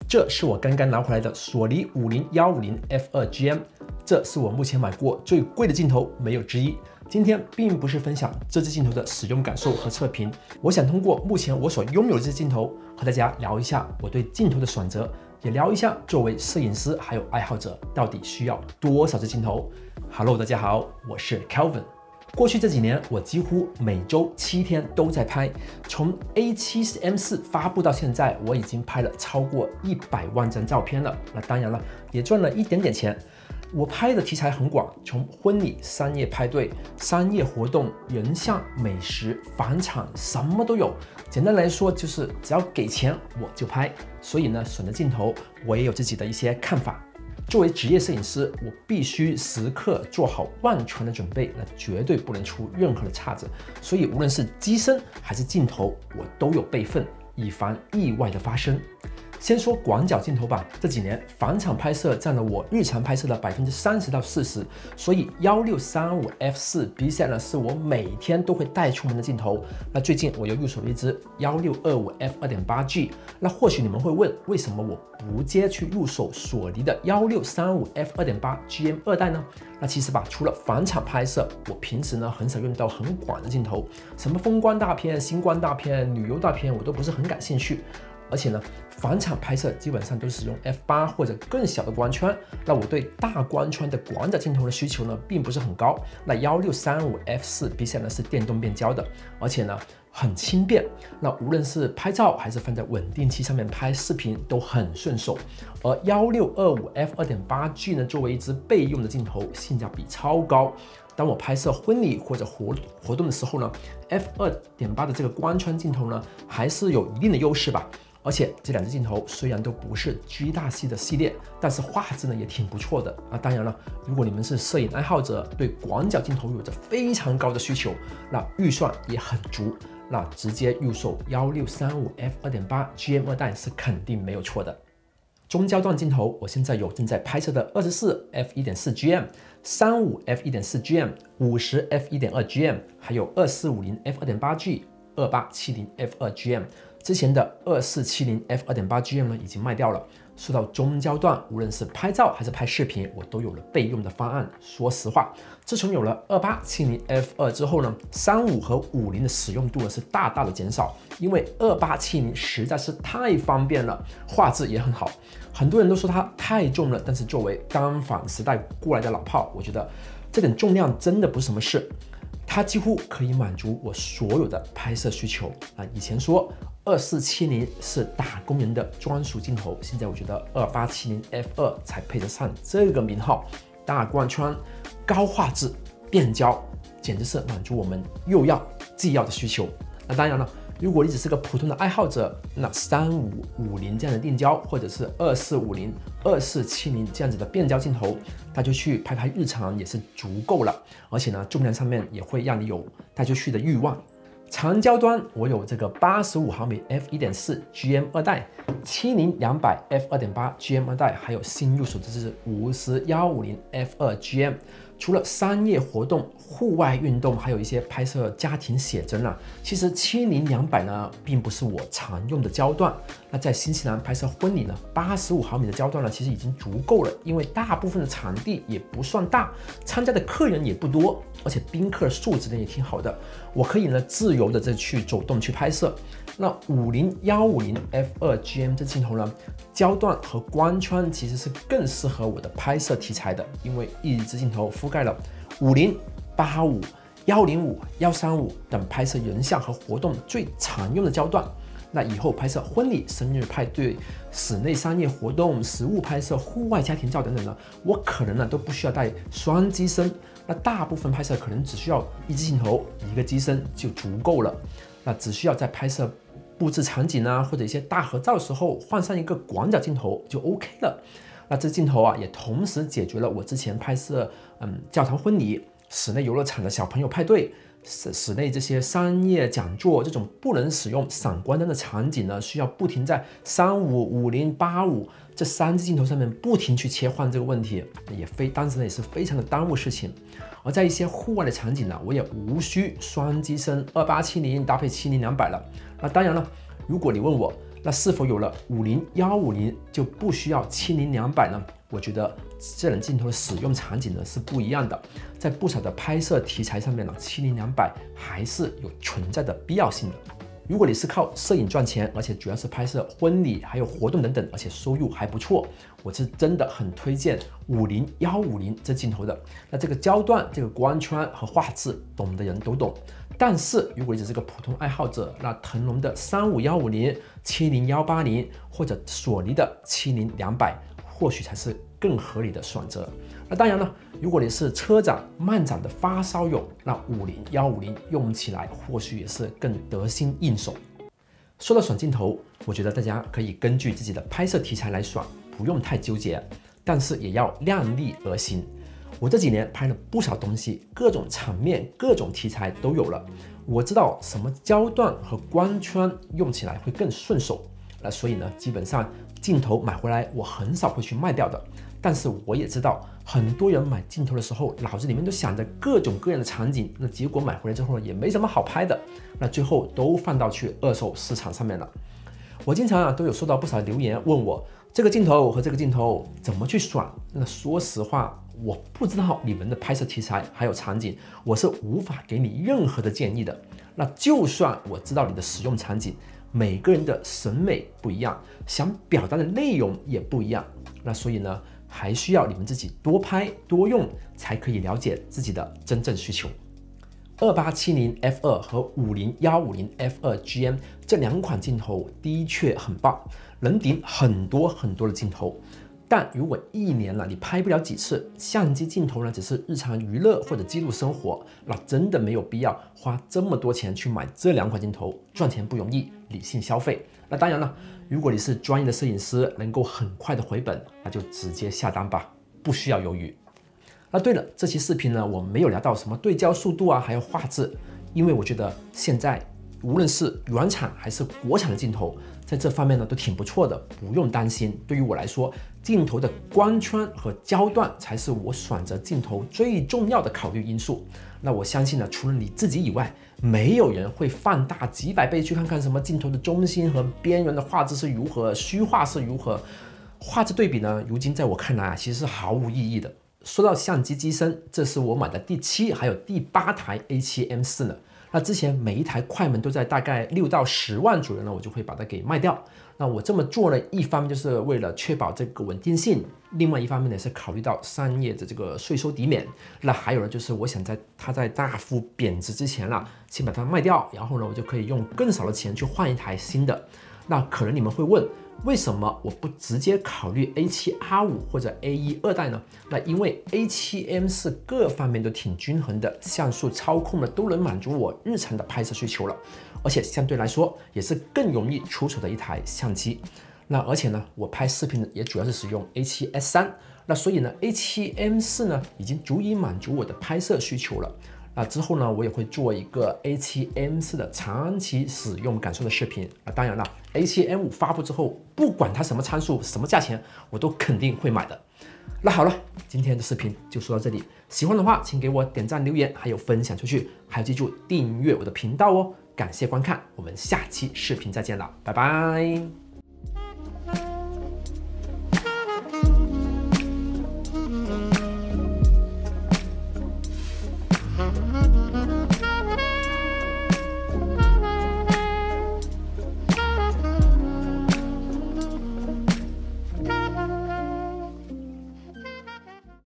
这是我刚刚拿回来的索尼50-150f2GM， 这是我目前买过最贵的镜头，没有之一。今天并不是分享这支镜头的使用感受和测评，我想通过目前我所拥有的这支镜头，和大家聊一下我对镜头的选择，也聊一下作为摄影师还有爱好者到底需要多少支镜头。Hello， 大家好，我是 Kelvin。过去这几年，我几乎每周7天都在拍。从 A70M4 发布到现在，我已经拍了超过100万张照片了。那当然了，也赚了一点点钱。我拍的题材很广，从婚礼、商业派对、商业活动、人像、美食、房产，什么都有。简单来说，就是只要给钱我就拍。所以呢，选的镜头我也有自己的一些看法。作为职业摄影师，我必须时刻做好万全的准备，那绝对不能出任何的岔子。所以无论是机身还是镜头，我都有备份，以防意外的发生。先说广角镜头吧，这几年房产拍摄占了我日常拍摄的30%到40%，所以1635f4 比起来呢，是我每天都会带出门的镜头。那最近我又入手了一支1625f2.8G， 那或许你们会问，为什么我不直接去入手索尼的1635f2.8GM 二代呢？那其实吧，除了房产拍摄，我平时呢很少用到很广的镜头，什么风光大片、星光大片、旅游大片，我都不是很感兴趣。而且呢，房产拍摄基本上都是使用 f8 或者更小的光圈，那我对大光圈的广角镜头的需求呢，并不是很高。那1635f4 比起来呢是电动变焦的，而且呢很轻便，那无论是拍照还是放在稳定器上面拍视频都很顺手。而1625f2.8G 呢，作为一支备用的镜头，性价比超高。当我拍摄婚礼或者活动的时候呢 ，f2.8 的这个光圈镜头呢，还是有一定的优势吧。而且这两支镜头虽然都不是 G 大系的系列，但是画质呢也挺不错的啊。当然了，如果你们是摄影爱好者，对广角镜头有着非常高的需求，那预算也很足，那直接入手1635f2.8GM 二代是肯定没有错的。中焦段镜头，我现在有正在拍摄的24f1.4GM、35f1.4GM、50f1.2GM， 还有2450f2.8G、2870f2GM。之前的2470f2.8GM 呢已经卖掉了。说到中焦段，无论是拍照还是拍视频，我都有了备用的方案。说实话，自从有了2870f2 之后呢，35和50的使用度呢是大大的减少，因为2870实在是太方便了，画质也很好。很多人都说它太重了，但是作为单反时代过来的老炮，我觉得这点重量真的不是什么事。它几乎可以满足我所有的拍摄需求啊！以前说2470是打工人的专属镜头，现在我觉得2870f2才配得上这个名号。大光圈、高画质、变焦，简直是满足我们又要既要的需求。那当然了，如果你只是个普通的爱好者，那3550这样的定焦，或者是2450、2470这样子的变焦镜头，那就去拍拍日常也是足够了。而且呢，重量上面也会让你有带出去的欲望。长焦端我有这个85毫米 f1.4GM 二代、70-200f2.8GM 二代，还有新入手的是50-150f2GM。除了商业活动、户外运动，还有一些拍摄家庭写真啊，其实70-200呢，并不是我常用的焦段。那在新西兰拍摄婚礼呢，85毫米的焦段呢，其实已经足够了，因为大部分的场地也不算大，参加的客人也不多，而且宾客素质呢也挺好的，我可以呢自由的去走动去拍摄。那50-150f2GM 这镜头呢，焦段和光圈其实是更适合我的拍摄题材的，因为一支镜头覆盖了50、85、105、135等拍摄人像和活动最常用的焦段。那以后拍摄婚礼、生日派对、室内商业活动、实物拍摄、户外家庭照等等呢，我可能呢都不需要带双机身，那大部分拍摄可能只需要一支镜头、一个机身就足够了。那只需要在拍摄布置场景啊，或者一些大合照的时候换上一个广角镜头就 OK 了。那这镜头啊，也同时解决了我之前拍摄教堂婚礼、室内游乐场的小朋友派对、室内这些商业讲座这种不能使用闪光灯的场景呢，需要不停在35、50、85这3支镜头上面不停去切换这个问题，当时呢也是非常的耽误事情。而在一些户外的场景呢，我也无需双机身2870搭配70-200了。那当然了，如果你问我，那是否有了50、150就不需要70-200呢？我觉得这种镜头的使用场景呢是不一样的，在不少的拍摄题材上面呢，70-200还是有存在的必要性的。如果你是靠摄影赚钱，而且主要是拍摄婚礼还有活动等等，而且收入还不错，我是真的很推荐50-150这镜头的。那这个焦段、这个光圈和画质，懂的人都懂。但是如果你只是个普通爱好者，那腾龙的35-150、70-180或者索尼的70-200，或许才是更合理的选择。那当然了，如果你是车展、漫展的发烧友，那50-150用起来或许也是更得心应手。说到选镜头，我觉得大家可以根据自己的拍摄题材来选，不用太纠结，但是也要量力而行。我这几年拍了不少东西，各种场面、各种题材都有了。我知道什么焦段和光圈用起来会更顺手，那所以呢，基本上镜头买回来我很少会去卖掉的。但是我也知道，很多人买镜头的时候，脑子里面都想着各种各样的场景，那结果买回来之后也没什么好拍的，那最后都放到去二手市场上面了。我经常都有收到不少留言问我，这个镜头和这个镜头怎么去选？那说实话，我不知道你们的拍摄题材还有场景，我是无法给你任何的建议的。那就算我知道你的使用场景，每个人的审美不一样，想表达的内容也不一样，那所以呢，还需要你们自己多拍多用，才可以了解自己的真正需求。2870F2 和50-150F2GM 这2款镜头的确很棒，能顶很多的镜头。但如果1年了你拍不了几次，相机镜头呢只是日常娱乐或者记录生活，那真的没有必要花这么多钱去买这2款镜头。赚钱不容易，理性消费。那当然了，如果你是专业的摄影师，能够很快的回本，那就直接下单吧，不需要犹豫。那对了，这期视频呢，我没有聊到什么对焦速度啊，还有画质，因为我觉得现在无论是原厂还是国产的镜头，在这方面呢都挺不错的，不用担心。对于我来说，镜头的光圈和焦段才是我选择镜头最重要的考虑因素。那我相信呢，除了你自己以外，没有人会放大几百倍去看看什么镜头的中心和边缘的画质是如何，虚化是如何。画质对比呢，如今在我看来其实是毫无意义的。说到相机机身，这是我买的第7还有第8台 A7M4 呢。那之前每一台快门都在大概6到10万左右呢，我就会把它给卖掉。那我这么做呢，一方面就是为了确保这个稳定性，另外一方面呢是考虑到商业的这个税收抵免。那还有呢，就是我想在它在大幅贬值之前啦，先把它卖掉，然后呢，我就可以用更少的钱去换一台新的。那可能你们会问，为什么我不直接考虑 A7R5 或者 A1 二代呢？那因为 A7M4 各方面都挺均衡的，像素操控呢都能满足我日常的拍摄需求了，而且相对来说也是更容易出手的一台相机。那而且呢，我拍视频也主要是使用 A7S3，那所以呢 A7M4 呢已经足以满足我的拍摄需求了。那之后呢，我也会做一个 A7M4 的长期使用感受的视频。当然了 ，A7M5 发布之后，不管它什么参数、什么价钱，我都肯定会买的。那好了，今天的视频就说到这里。喜欢的话，请给我点赞、留言，还有分享出去，还有记住订阅我的频道哦。感谢观看，我们下期视频再见了，拜拜。